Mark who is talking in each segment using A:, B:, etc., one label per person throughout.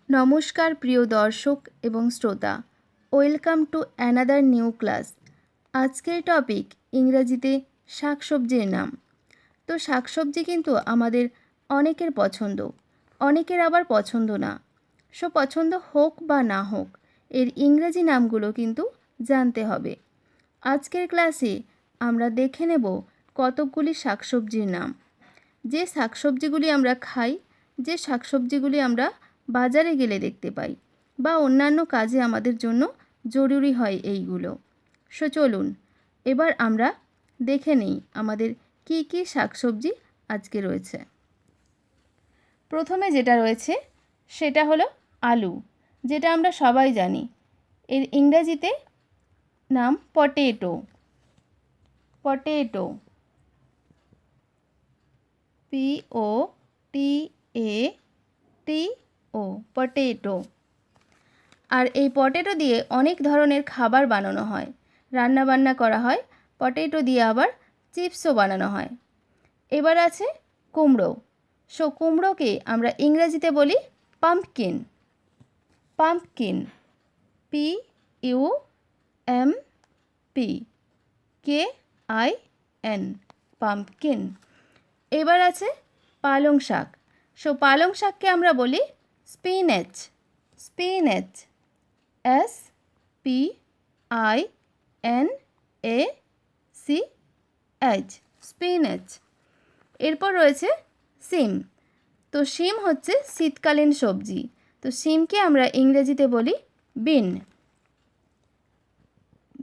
A: নমস্কার প্রিয় দর্শক এবং শ্রোতা, welcome to another new class. আজকের টপিক ইংরাজিতে শাকসবজির নাম। তো শাকসবজি কিন্তু আমাদের অনেকের পছন্দ, অনেকের আবার পছন্দ না। পছন্দ হোক বা না হোক, এর ইংরেজি নামগুলো কিন্তু জানতে হবে। আজকের ক্লাসে আমরা দেখে নেব কতকগুলি শাকসবজির নাম। যে শাকসবজিগুলি আমরা খাই, যে শাকসবজিগুলি আমরা বাজারে গেলে দেখতে পাই বা অন্যান্য কাজে আমাদের জন্য জরুরি হয় এইগুলো। চলুন এবার আমরা দেখে নিই আমাদের কী কী শাকসবজি আজকে রয়েছে। প্রথমে যেটা রয়েছে সেটা হলো আলু, যেটা আমরা সবাই জানি। এর ইংরেজিতে নাম পটেটো। Potato, POTATO, potato. আর এই পটেটো দিয়ে অনেক ধরনের খাবার বানানো হয়, রান্নাবান্না করা হয়। পটেটো দিয়ে আবার চিপসও বানানো হয়। এবার আছে কুমড়ো। কুমড়োকে আমরা ইংরেজিতে বলি পাম্পকিন। Pumpkin, PUMPKIN, pumpkin. এবার আছে পালং শাক। পালং শাককে আমরা বলি স্পিনেচ। Spinach, SPINACH, spinach. এরপর রয়েছে সিম। তো সিম হচ্ছে শীতকালীন সবজি। তো সিমকে আমরা ইংরেজিতে বলি বিন।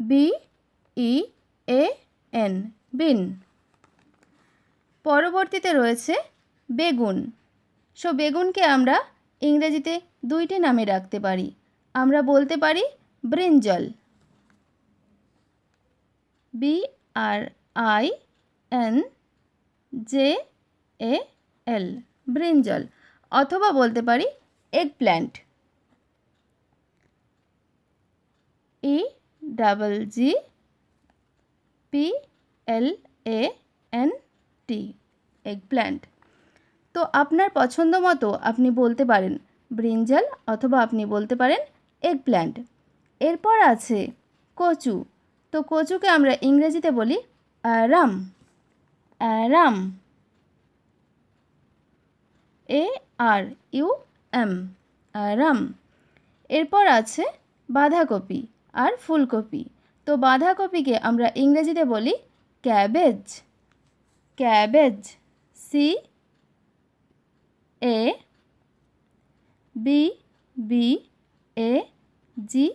A: BEAN, বিন। পরবর্তীতে রয়েছে বেগুন। বেগুনকে আমরা ইংরেজিতে দুইটি নামে রাখতে পারি। আমরা বলতে পারি ব্রিঞ্জল, BRINJAL, ব্রিঞ্জল। অথবা বলতে পারি egg plant, EGGPLANT, egg plant. তো আপনার পছন্দ মতো আপনি বলতে পারেন ব্রিঞ্জাল অথবা আপনি বলতে পারেন এগ প্ল্যান্ট। এরপর আছে কচু। তো কচুকে আমরা ইংরেজিতে বলি অ্যারাম। Arum, ARUM, arum. এরপর আছে বাঁধাকপি আর ফুলকপি। তো বাঁধাকপিকে আমরা ইংরেজিতে বলি ক্যাবেজ। Cabbage, CABBAGE,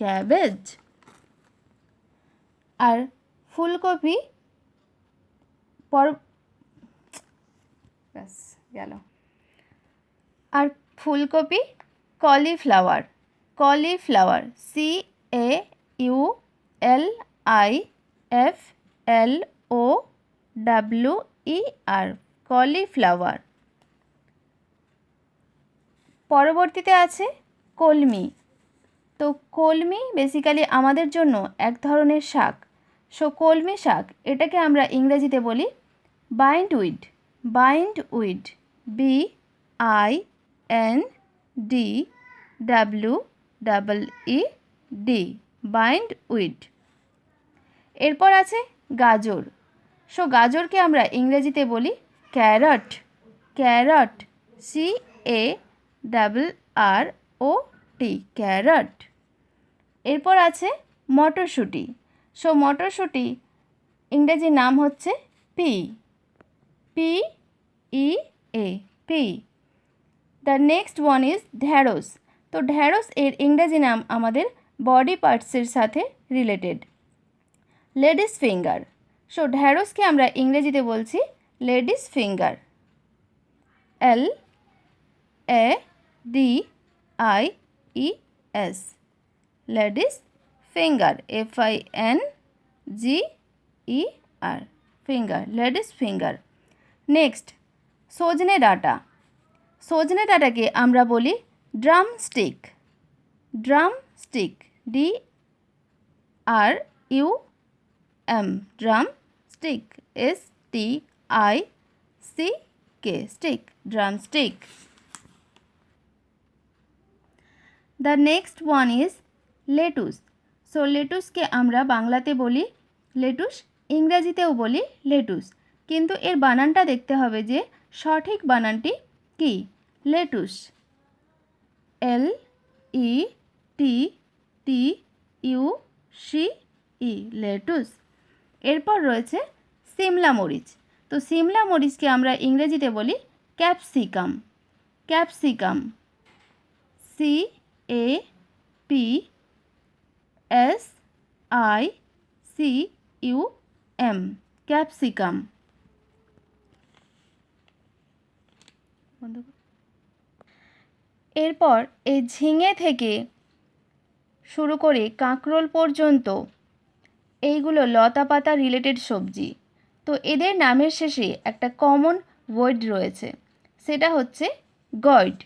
A: cabbage. আর ফুলকপি গেল। আর ফুলকপি কলিফ্লাওয়ার। Cauliflower, CAULIFLOWER, cauliflower. পরবর্তীতে আছে কলমি। তো কলমি বেসিক্যালি আমাদের জন্য এক ধরনের শাক। কলমি শাক, এটাকে আমরা ইংরেজিতে বলি বাইন্ডউইড। বাইন্ডউইড, BINDWEED, বাইন্ডউইড। এরপর আছে গাজর। গাজরকে আমরা ইংরেজিতে বলি ক্যারট। Carrot, CARROT, carrot. এরপর আছে মটরশুঁটি। মটরশুঁটি ইংরেজি নাম হচ্ছে PEA। The next one is ঢ্যাঁড়স। তো ঢ্যাঁড়স এর ইংরেজি নাম আমাদের বডি পার্টসের সাথে রিলেটেড, লেডিস ফিঙ্গার। ঢ্যাঁড়সকে আমরা ইংরেজিতে বলছি ladies finger, LADIES, ladies finger, FINGER, finger, ladies finger. Next সজনে ডাঁটা। সজনে ডাঁটাকে আমরা বলি drumstick. Drumstick, DRUM, drumstick, STICK, stick, drumstick. The next one is lettuce. So লেটুসকে আমরা বাংলাতে বলি লেটুস, ইংরাজিতেও বলি লেটুস, কিন্তু এর বানানটা দেখতে হবে যে সঠিক বানানটি কি। Lettuce, LETTUCE, lettuce. এরপর রয়েছে সিমলা মরিচ। তো সিমলা মরিচকে আমরা ইংরেজিতে বলি ক্যাপসিকাম। Capsicum, CAPSICUM, capsicum. এরপর এই ঝিঙে থেকে শুরু করে কাঁকরোল পর্যন্ত এইগুলো লতা পাতা রিলেটেড সবজি। তো এদের নামের শেষে একটা কমন ওয়ার্ড রয়েছে, সেটা হচ্ছে গর্ড।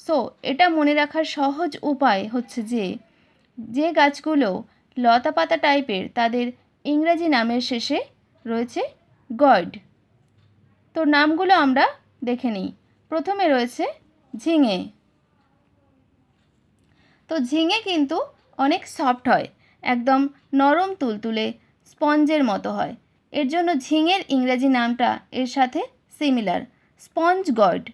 A: সো এটা মনে রাখার সহজ উপায় হচ্ছে যে যে গাছগুলো লতা পাতা টাইপের তাদের ইংরাজি নামের শেষে রয়েছে গর্ড। তো নামগুলো আমরা দেখে নিই। প্রথমে রয়েছে ঝিঙে। তো ঝিঙে কিন্তু অনেক সফট হয়, একদম নরম তুলতুলে স্পঞ্জের মতো হয়। এর জন্য ঝিঙের ইংরাজি নামটা এর সাথে similar, sponge gourd.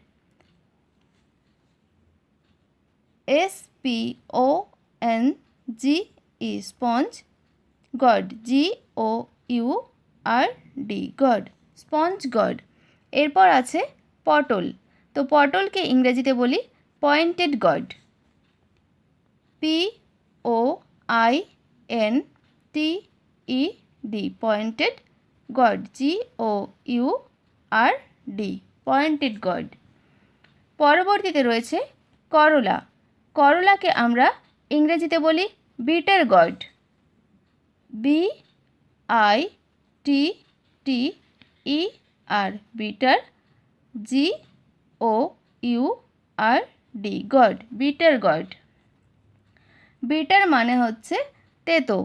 A: SPONGE, sponge gourd, GOURD, gourd, sponge gourd. এরপর আছে পটল। তো পটলকে ইংরেজিতে বলি pointed gourd, POINTED, pointed gourd, GOURD, pointed gourd. পরবর্তীতে রয়েছে করলা। করলাকে আমরা ইংরেজিতে বলি bitter gourd, BITTER, bitter, GOURD, gourd, bitter gourd. Bitter মানে হচ্ছে তেতো,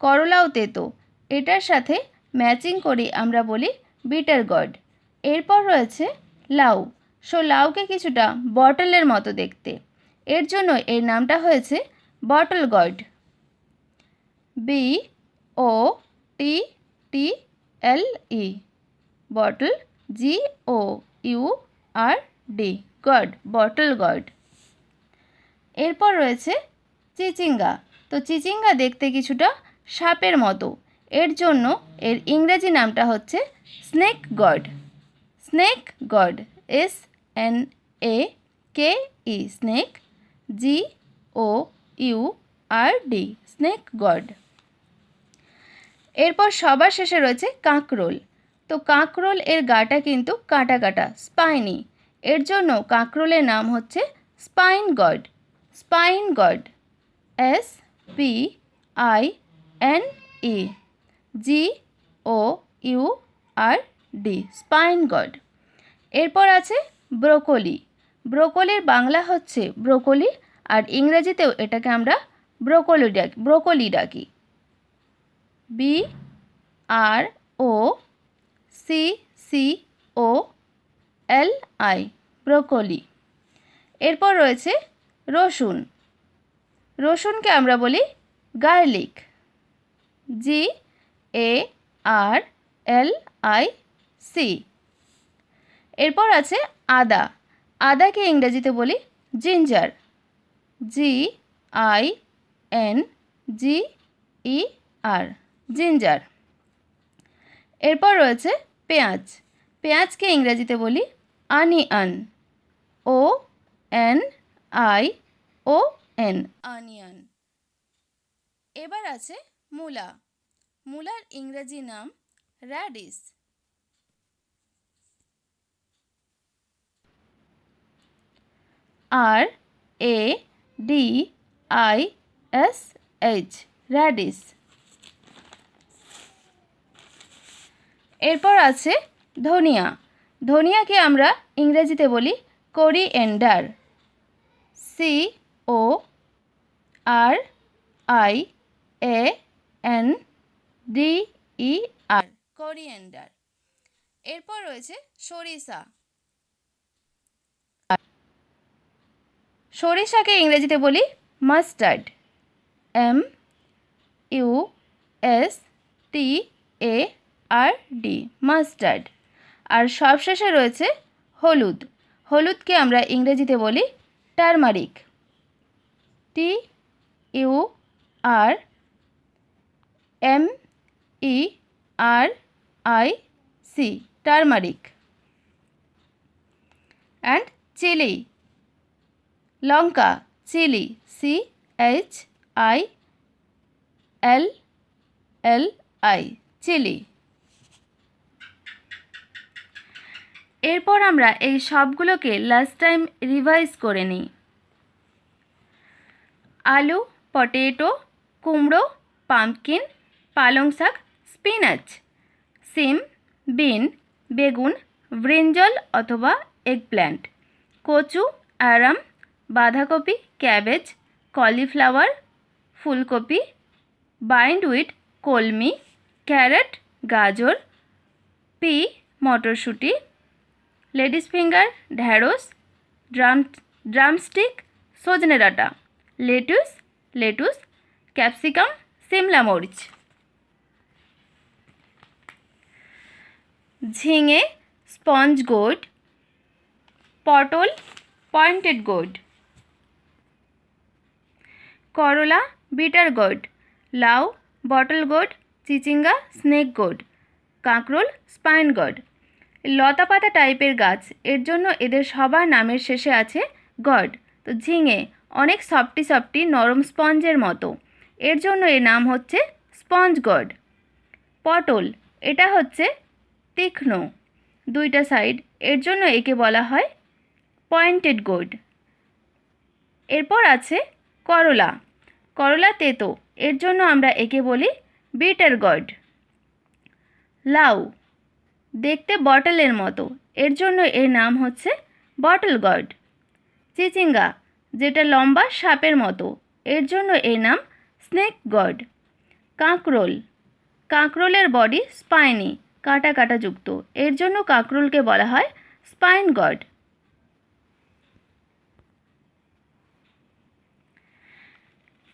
A: করলাও তেতো, এটার সাথে ম্যাচিং করে আমরা বলি বিটার গর্ড। এরপর রয়েছে লাউ। সো লাউকে কিছুটা বটলের মতো দেখতে, এর জন্য এর নামটা হয়েছে bottle gourd, BOTTLE, bottle, GOURD, gourd, bottle gourd. এরপর রয়েছে চিচিঙ্গা। তো চিচিঙ্গা দেখতে কিছুটা সাপের মতো, এর জন্য এর ইংরেজি নামটা হচ্ছে snake gourd, snake gourd, SNAKE, snake, GOURD, snake gourd. এরপর সবার শেষে রয়েছে কাঁকরোল। তো কাঁকরোল এর গাটা কিন্তু কাটা কাটা, স্পাইনি, এর জন্য কাঁকরোলের নাম হচ্ছে spine gourd, spine gourd, SPINE, GOURD, spine gourd. এরপর আছে ব্রোকলি। ব্রোকলির বাংলা হচ্ছে ব্রোকলি, আর ইংরেজিতেও এটাকে আমরা ব্রোকলি ডাকি, BROCCOLI, ব্রোকলি। এরপর রয়েছে রসুন। রসুনকে আমরা বলি গার্লিক, GARLIC। এরপর আছে আদা। আদাকে ইংরেজিতে বলি জিঞ্জার, GINGER, জিঞ্জার। এরপর রয়েছে পেঁয়াজ। পেঁয়াজকে ইংরেজিতে বলি অনিয়ন, ONION, অনিয়ন। এবার আছে মূলা। মূলার ইংরেজি নাম র্যাডিশ, RADISH, র্যাডিশ। এরপর আছে ধনিয়া। ধনিয়াকে আমরা ইংরেজিতে বলি কোরিয়েন্ডার, CORIANDER, কোরিয়েন্ডার। এরপর রয়েছে সরিষা। সরিষাকে ইংরেজিতে বলি মাস্টার্ড, MUSTARD, মাস্টার্ড। আর সবশেষে রয়েছে হলুদ। হলুদকে আমরা ইংরেজিতে বলি turmeric, TURMERIC, turmeric. And chilli, লঙ্কা, চিলি, CHILLI, চিলি। এরপর আমরা এই সবগুলোকে লাস্ট টাইম রিভাইজ করে নিই। আলু, পটেটো, কুমড়ো, পাম্পকিন, পালং শাক, স্পিনাচ, সিম, বিন, বেগুন, ব্রিঞ্জল অথবা এগপ্ল্যান্ট, কচু, অ্যারাম, বাঁধাকপি, ক্যাবেজ, কলিফ্লাওয়ার, ফুলকপি, বাইন্ডউইড, কলমি, ক্যারট, গাজর, পি, মটরশুঁটি, লেডিস ফিঙ্গার, ঢ্যাঁড়স, ড্রামস্টিক, সজনে ডাঁটা, লেটুস, ক্যাপসিকাম, সিমলা মরিচ, ঝিঙে, স্পঞ্জ গোর্ড, পটল, পয়েন্টেড গোর্ড, করলা, বিটার গোর্ড, লাউ, বটল গোর্ড, চিচিঙ্গা, স্নেক গোর্ড, কাঁকরোল, স্পাইন গোর্ড। লতা পাতা টাইপের গাছ, এর জন্য এদের সবার নামের শেষে আছে গড। তো ঝিঙে অনেক সফটি নরম স্পঞ্জের মতো, এর জন্য এর নাম হচ্ছে স্পঞ্জ গড। পটল, এটা হচ্ছে তীক্ষ্ণ, দুইটা সাইড, এর জন্য একে বলা হয় পয়েন্টেড গোর্ড। এরপর আছে করলা, করলা তেতো, এর জন্য আমরা একে বলি বিটার গড। লাউ, দেখতে বটলের মতো, এর জন্য এর নাম হচ্ছে বটল গড। চিচিঙ্গা, যেটা লম্বা সাপের মতো, এর জন্য এর নাম স্নেক গড। কাঁকরোল, কাঁকরোলের বডি স্পাইনি, কাটা কাটা যুক্ত, এর জন্য কাঁকরোলকে বলা হয় স্পাইন গড।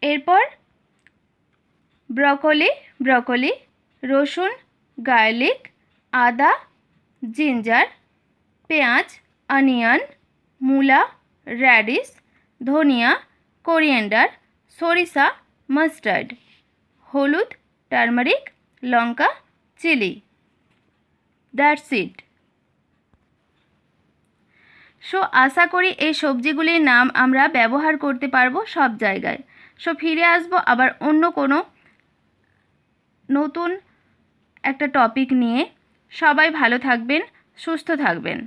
A: এরপর ব্রকলি, রসুন, গার্লিক, আদা, জিঞ্জার, পেঁয়াজ, অনিয়ন, মূলা, র্যাডিশ, ধনিয়া, কোরিয়েন্ডার, সরিষা, মাস্টার্ড, হলুদ, টারমারিক, লঙ্কা, চিলি। That's it. সো আশা করি এই সবজিগুলির নাম আমরা ব্যবহার করতে পারবো সব জায়গায়। সো ফিরে আসবো আবার অন্য কোনো নতুন একটা টপিক নিয়ে। সবাই ভালো থাকবেন, সুস্থ থাকবেন।